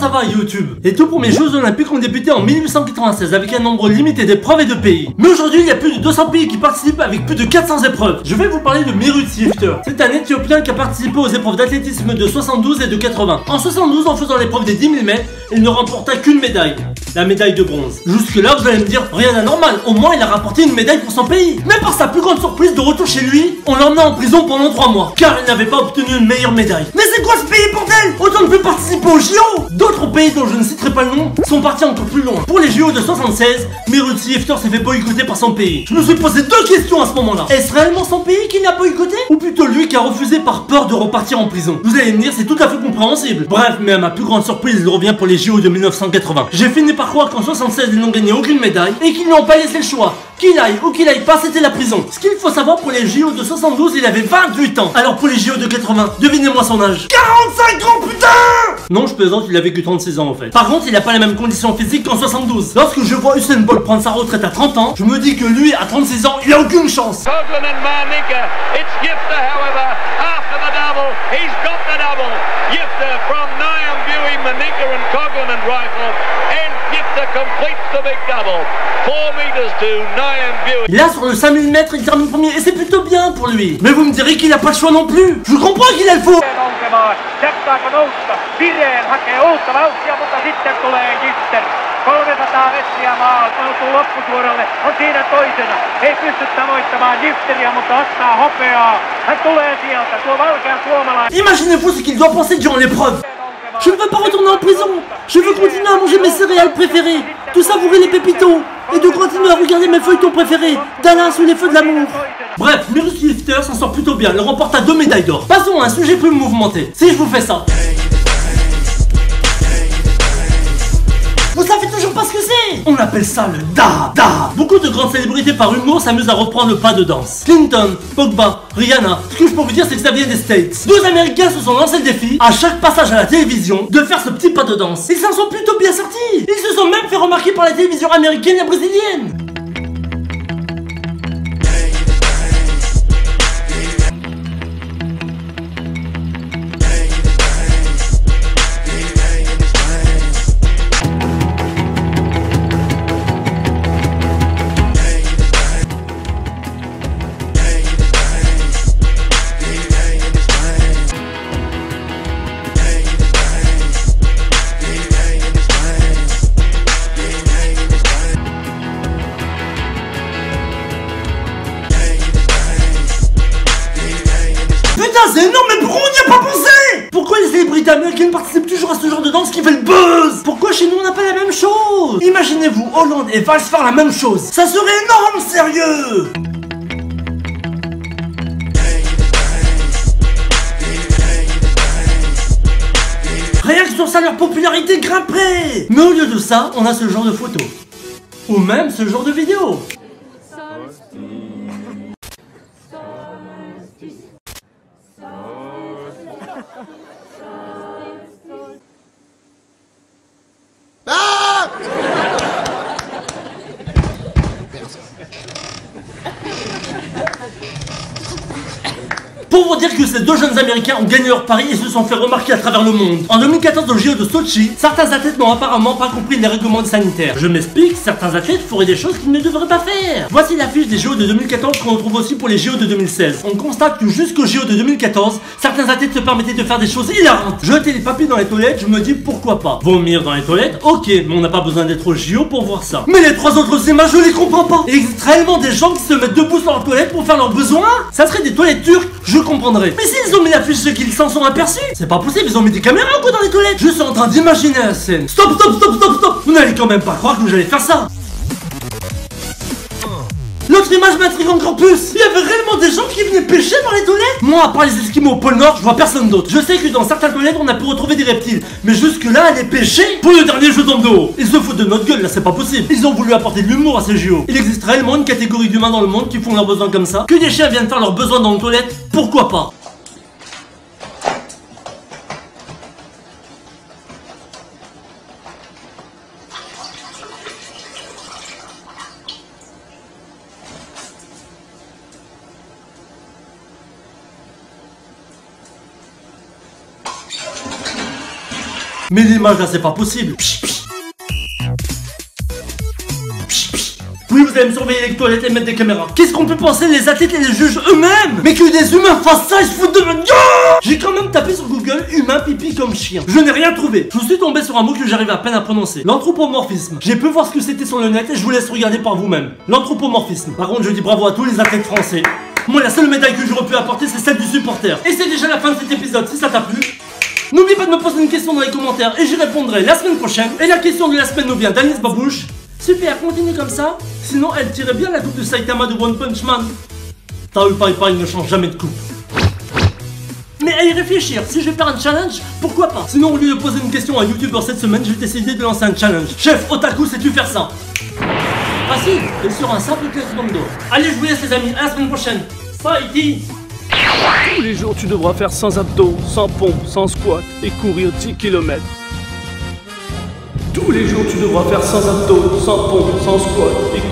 ça va YouTube? Les tout premiers Jeux Olympiques ont débuté en 1896 avec un nombre limité d'épreuves et de pays. Mais aujourd'hui, il y a plus de 200 pays qui participent avec plus de 400 épreuves. Je vais vous parler de Mirut Yifter. C'est un Éthiopien qui a participé aux épreuves d'athlétisme de 72 et de 80. En 72, en faisant l'épreuve des 10 000 mètres, il ne remporta qu'une médaille. La médaille de bronze. Jusque là, vous allez me dire, rien d'anormal. Au moins, il a rapporté une médaille pour son pays. Mais par sa plus grande surprise, de retour chez lui, on l'emmena en prison pendant 3 mois. Car il n'avait pas obtenu une meilleure médaille. Mais c'est quoi ce pays, bordel? Autant ne peut participer aux JO. D'autres pays dont je ne citerai pas le nom sont partis encore plus loin. Pour les JO de 76, Mirut Yifter s'est fait boycotter par son pays. Je me suis posé 2 questions à ce moment-là. Est-ce réellement son pays qui l'a boycotté? Ou plutôt lui qui a refusé par peur de repartir en prison? Vous allez me dire, c'est tout à fait compréhensible. Bref, mais à ma plus grande surprise, il revient pour les JO de 1980. J'ai fini par croire qu'en 76, ils n'ont gagné aucune médaille et qu'ils n'ont pas laissé le choix. Qu'il aille ou qu'il aille pas, c'était la prison. Ce qu'il faut savoir, pour les JO de 72, il avait 28 ans. Alors pour les JO de 80, devinez-moi son âge. 45 ans, putain! Non, je plaisante, il avait que 36 ans en fait. Par contre, il n'a pas les mêmes conditions physiques qu'en 72. Lorsque je vois Usain Bolt prendre sa retraite à 30 ans, je me dis que lui, à 36 ans, il a aucune chance. Coughlin and Manica, it's Yifter, however, after the double, he's got the double. Yifter from Nyambui, Manica and Coughlin and Rifle, and Yifter completes the big double. 4 meters to Nyambui. Là, sur le 5000 mètres, il termine premier et c'est plutôt bien pour lui. Mais vous me direz qu'il a pas le choix non plus. Je comprends qu'il a le faux. Jaksaako nousta? Vireen hakee uutta vauhtia, mutta sitten tulee Yifter. 300 metriä maailtuu loppusuoralle, on siinä toisena. Ei pysty tavoittamaan Yifteriä, mutta ottaa hopeaa. Hän tulee sieltä, tuo valkean suomalainen. Imaginez-vous ce qu'il doit penser durant l'épreuve. Je ne veux pas retourner en prison. Je veux continuer à manger mes céréales préférées, de savourer les pépitos et de continuer à regarder mes feuilletons préférés, Dallas ou les feux de l'amour. Bref, Mirut Yifter s'en sort plutôt bien. Il remporta 2 médailles d'or. Passons à un sujet plus mouvementé. Si je vous fais ça. Vous savez toujours pas ce que c'est? On appelle ça le da. Beaucoup de grandes célébrités par humour s'amusent à reprendre le pas de danse. Clinton, Pogba, Rihanna. Ce que je peux vous dire, c'est que ça vient des States. 2 Américains se sont lancés le défi, à chaque passage à la télévision, de faire ce petit pas de danse. Ils s'en sont plutôt bien sortis. Ils se sont même fait remarquer par la télévision américaine et brésilienne. C'est énorme, mais pourquoi on n'y a pas pensé? Pourquoi les célébrités américaines participent toujours à ce genre de danse qui fait le buzz? Pourquoi chez nous on n'a pas la même chose? Imaginez-vous Hollande et Valls faire la même chose. Ça serait énorme, sérieux. Rien que sur ça, leur popularité grimperait. Mais au lieu de ça, on a ce genre de photos. Ou même ce genre de vidéos. Pour vous dire que ces 2 jeunes américains ont gagné leur pari et se sont fait remarquer à travers le monde. En 2014 au JO de Sochi, certains athlètes n'ont apparemment pas compris les règlements sanitaires. Je m'explique, certains athlètes feraient des choses qu'ils ne devraient pas faire. Voici l'affiche des JO de 2014 qu'on retrouve aussi pour les JO de 2016. On constate que jusqu'au JO de 2014, certains athlètes se permettaient de faire des choses hilarantes. Jeter les papiers dans les toilettes, je me dis pourquoi pas. Vomir dans les toilettes, ok, mais on n'a pas besoin d'être au JO pour voir ça. Mais les 3 autres images, je les comprends pas. Il existe réellement des gens qui se mettent debout sur leur toilette pour faire leurs besoins? Ça serait des toilettes turques, je comprendrais. Mais s'ils ont mis l'affiche, ceux qui s'en sont aperçus, c'est pas possible, ils ont mis des caméras ou quoi dans les toilettes? Je suis en train d'imaginer la scène. Stop. Vous n'allez quand même pas croire que j'allais faire ça. L'autre image m'intrigue encore plus. Il y avait réellement des gens qui venaient pêcher dans les toilettes? Moi, à part les Esquimaux au pôle Nord, je vois personne d'autre. Je sais que dans certaines toilettes, on a pu retrouver des reptiles. Mais jusque là, aller pêcher? Pour le dernier, je tombe de haut. Ils se foutent de notre gueule, là, c'est pas possible. Ils ont voulu apporter de l'humour à ces JO. Il existe réellement une catégorie d'humains dans le monde qui font leurs besoins comme ça. Que des chiens viennent faire leurs besoins dans les toilettes, pourquoi pas? Mais l'image là, c'est pas possible. Oui, vous allez me surveiller les toilettes et mettre des caméras. Qu'est-ce qu'on peut penser les athlètes et les juges eux-mêmes? Mais que des humains fassent ça, ils se foutent de ma gueule. J'ai quand même tapé sur Google humain pipi comme chien. Je n'ai rien trouvé. Je suis tombé sur un mot que j'arrive à peine à prononcer. L'anthropomorphisme. J'ai pu voir ce que c'était sur le net et je vous laisse regarder par vous-même. L'anthropomorphisme. Par contre, je dis bravo à tous les athlètes français. Moi, la seule médaille que j'aurais pu apporter, c'est celle du supporter. Et c'est déjà la fin de cet épisode. Si ça t'a plu, n'oublie pas de me poser une question dans les commentaires et j'y répondrai la semaine prochaine. Et la question de la semaine nous vient d'Alice Babouche. Super, continue comme ça. Sinon, elle tirait bien la coupe de Saitama de One Punch Man. Taoul Pai Pai ne change jamais de coupe. Mais à y réfléchir, si je vais faire un challenge, pourquoi pas? Sinon, au lieu de poser une question à un youtubeur cette semaine, je vais décider de lancer un challenge. Chef Otaku, sais-tu faire ça? Facile, et sur un simple taekwondo. Allez, je vous laisse les amis, à la semaine prochaine. Fighting! Tous les jours, tu devras faire sans abdos, sans pompe, sans squat et courir 10 km. Tous les jours, tu devras faire sans abdos, sans pompe, sans squat et courir.